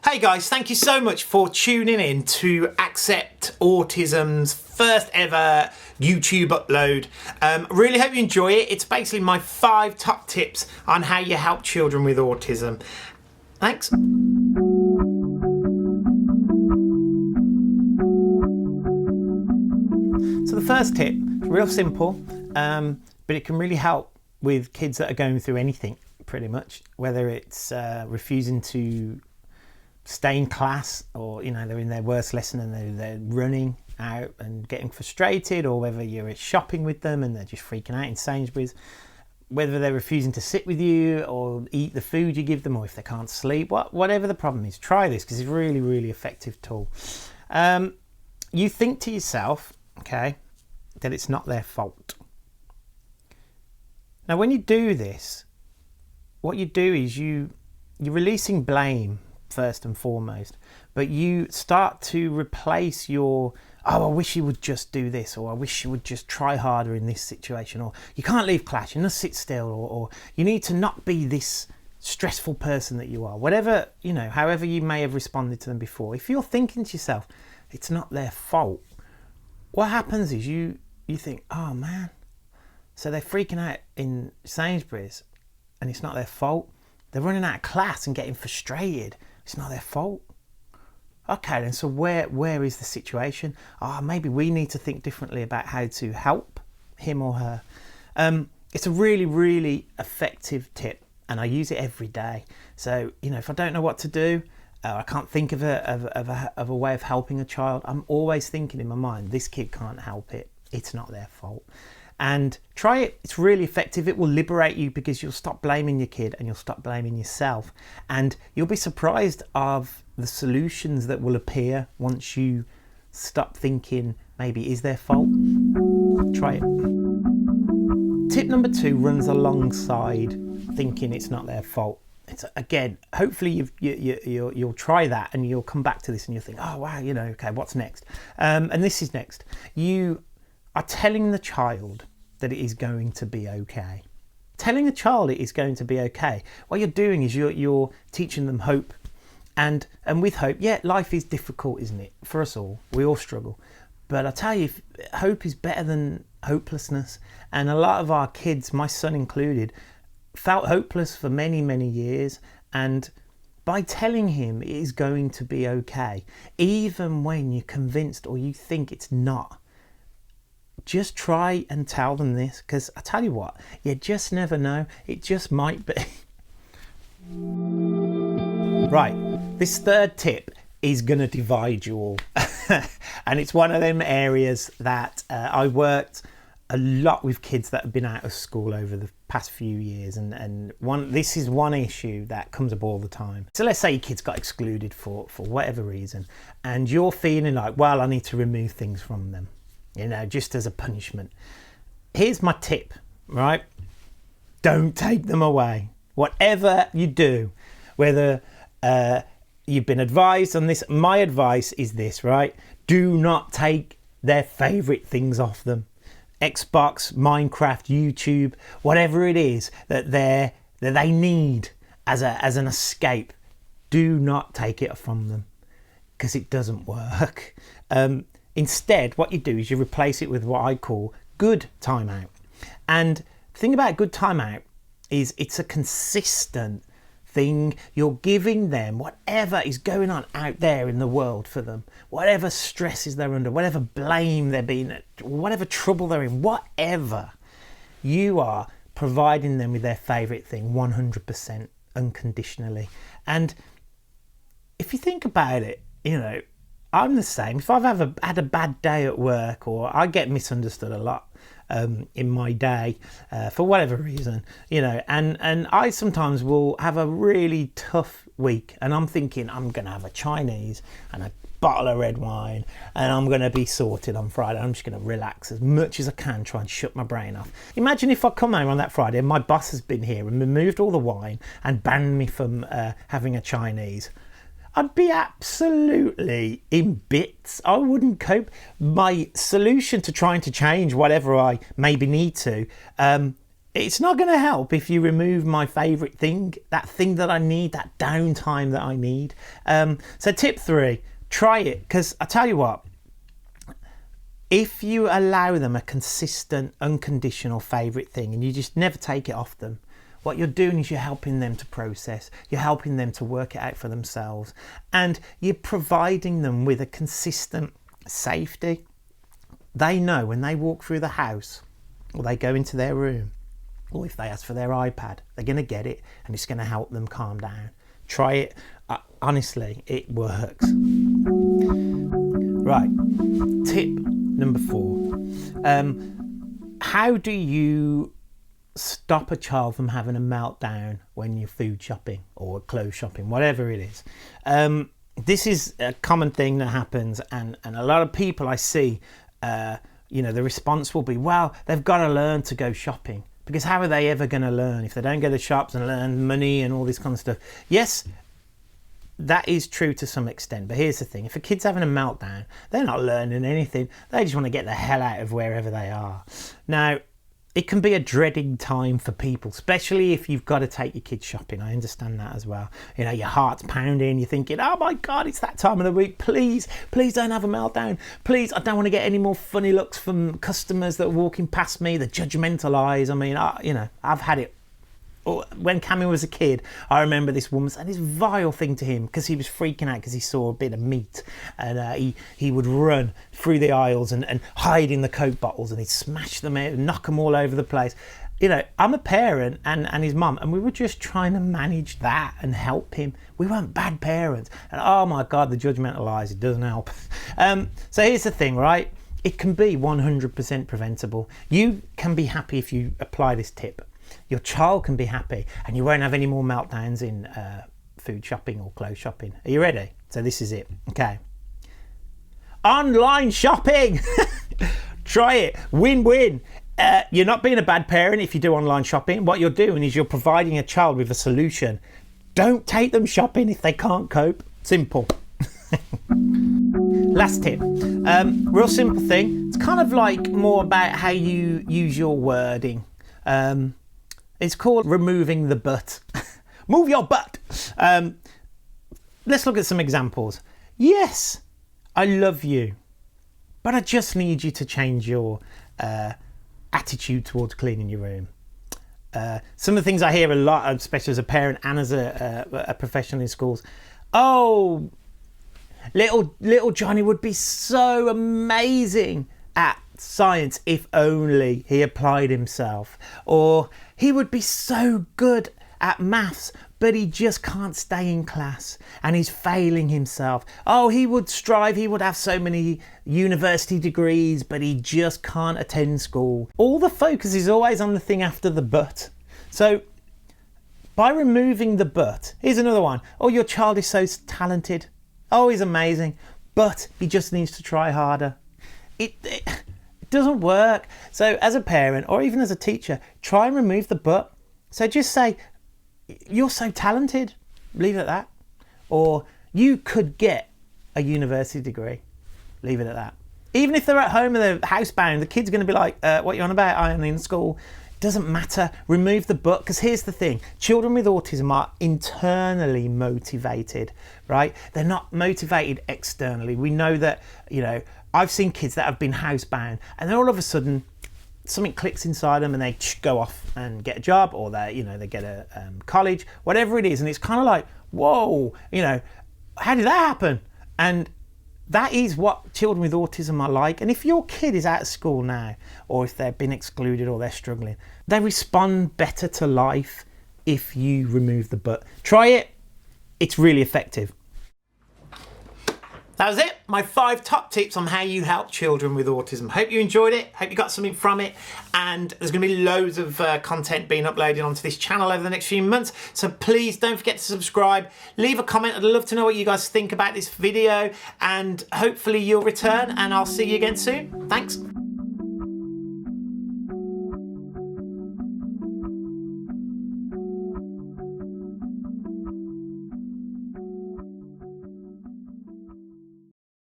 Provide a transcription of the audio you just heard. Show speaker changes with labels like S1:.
S1: Hey guys, thank you so much for tuning in to Accept Autism's first ever YouTube upload. Really hope you enjoy it. It's basically my 5 top tips on how you help children with autism. Thanks. So the first tip is real simple, but it can really help with kids that are going through anything, pretty much, whether it's refusing to stay in class, or they're in their worst lesson and they're running out and getting frustrated, or whether you're shopping with them and they're just freaking out in Sainsbury's, whether they're refusing to sit with you or eat the food you give them, or if they can't sleep, whatever the problem is, try this because it's a really, really effective tool. You think to yourself, okay, that it's not their fault. Now when you do this, what you do is you're releasing blame first and foremost, but you start to replace your, oh, I wish you would just do this, or I wish you would just try harder in this situation, or you can't leave class, you must sit still, or you need to not be this stressful person that you are. Whatever, however you may have responded to them before, if you're thinking to yourself, it's not their fault, what happens is you think, oh man, so they're freaking out in Sainsbury's and it's not their fault. They're running out of class and getting frustrated. It's not their fault. Okay, then, so where is the situation? Maybe we need to think differently about how to help him or her. It's a really, really effective tip, and I use it every day. So, if I don't know what to do, I can't think of a way of helping a child, I'm always thinking in my mind, this kid can't help it. It's not their fault. And try it. It's really effective. It will liberate you because you'll stop blaming your kid and you'll stop blaming yourself, and you'll be surprised of the solutions that will appear once you stop thinking maybe it is their fault. Try it. Tip number 2 runs alongside thinking it's not their fault. It's, again, hopefully you'll try that and you'll come back to this and you'll think, oh wow, okay, what's next? And this is next. You are telling the child that it is going to be okay. Telling a child it is going to be okay. What you're doing is you're teaching them hope. And with hope, yeah, life is difficult, isn't it? For us all, we all struggle. But I tell you, hope is better than hopelessness. And a lot of our kids, my son included, felt hopeless for many, many years. And by telling him it is going to be okay, even when you're convinced or you think it's not, just try and tell them this, because I tell you what, you just never know. It just might be. Right, this third tip is going to divide you all. And it's one of them areas that I worked a lot with kids that have been out of school over the past few years, and this is one issue that comes up all the time. So let's say your kids got excluded for whatever reason, and you're feeling like, well, I need to remove things from them, just as a punishment. Here's my tip, right? Don't take them away. Whatever you do, whether you've been advised on this, my advice is this, right? Do not take their favourite things off them. Xbox, Minecraft, YouTube, whatever it is that they need as an escape. Do not take it from them, because it doesn't work. Instead, what you do is you replace it with what I call good timeout. And the thing about good timeout is it's a consistent thing. You're giving them whatever is going on out there in the world for them, whatever stresses they're under, whatever blame they're being, whatever trouble they're in, whatever, you are providing them with their favourite thing 100% unconditionally. And if you think about it, I'm the same. If I've had a bad day at work, or I get misunderstood a lot in my day for whatever reason, and I sometimes will have a really tough week, and I'm thinking I'm going to have a Chinese and a bottle of red wine and I'm going to be sorted on Friday. I'm just going to relax as much as I can, try and shut my brain off. Imagine if I come home on that Friday and my boss has been here and removed all the wine and banned me from having a Chinese. I'd be absolutely in bits. I wouldn't cope. My solution to trying to change whatever I maybe need to It's not going to help if you remove my favourite thing, that thing that I need, that downtime that I need. So tip 3, try it, because I tell you what, if you allow them a consistent, unconditional favourite thing and you just never take it off them, what you're doing is you're helping them to process, you're helping them to work it out for themselves, and you're providing them with a consistent safety. They know when they walk through the house or they go into their room, or if they ask for their iPad, they're going to get it and it's going to help them calm down. Try it. Honestly, it works. Right, tip number 4. How do you stop a child from having a meltdown when you're food shopping or clothes shopping, whatever it is? This is a common thing that happens, and a lot of people I see, the response will be, well, they've got to learn to go shopping, because how are they ever going to learn if they don't go to the shops and learn money and all this kind of stuff? Yes, that is true to some extent, but here's the thing: if a kid's having a meltdown, they're not learning anything. They just want to get the hell out of wherever they are. Now, it can be a dreading time for people, especially if you've got to take your kids shopping. I understand that as well. You know, your heart's pounding, you're thinking, oh my God, it's that time of the week. Please don't have a meltdown. Please, I don't want to get any more funny looks from customers that are walking past me, the judgmental eyes. I mean, I've had it. When Cammy was a kid, I remember this woman saying this vile thing to him because he was freaking out because he saw a bit of meat, and he would run through the aisles and hide in the Coke bottles, and he'd smash them out and knock them all over the place. You know, I'm a parent and his mum, and we were just trying to manage that and help him. We weren't bad parents, and oh my God, the judgmental eyes, it doesn't help. So here's the thing, right? It can be 100% preventable. You can be happy if you apply this tip. Your child can be happy, and you won't have any more meltdowns in food shopping or clothes shopping. Are you ready? So this is it. Okay. Online shopping. Try it. Win-win. You're not being a bad parent if you do online shopping. What you're doing is you're providing a child with a solution. Don't take them shopping if they can't cope. Simple. Last tip. Real simple thing. It's kind of like more about how you use your wording. It's called removing the but. Move your butt. Let's look at some examples. Yes, I love you, but I just need you to change your attitude towards cleaning your room. Some of the things I hear a lot, especially as a parent and as a professional in schools. Oh, little Johnny would be so amazing at science if only he applied himself, or he would be so good at maths but he just can't stay in class and he's failing himself. Oh, he would strive, he would have so many university degrees but he just can't attend school. All the focus is always on the thing after the but. So by removing the but, here's another one. Oh, your child is so talented. Oh, he's amazing, but he just needs to try harder. It doesn't work. So as a parent or even as a teacher, try and remove the but. So just say, you're so talented, leave it at that. Or you could get a university degree, leave it at that. Even if they're at home and they're housebound, the kid's going to be like, what you on about? I'm in school. Doesn't matter. Remove the but, because here's the thing. Children with autism are internally motivated, right? They're not motivated externally. We know that, I've seen kids that have been housebound and then all of a sudden something clicks inside them and they go off and get a job, or they get a college, whatever it is. And it's kind of like, whoa, how did that happen? And that is what children with autism are like. And if your kid is out of school now, or if they've been excluded or they're struggling, they respond better to life if you remove the but. Try it. It's really effective. That was it. My 5 top tips on how you help children with autism. Hope you enjoyed it. Hope you got something from it. And there's going to be loads of content being uploaded onto this channel over the next few months. So please don't forget to subscribe. Leave a comment. I'd love to know what you guys think about this video. And hopefully you'll return. And I'll see you again soon. Thanks.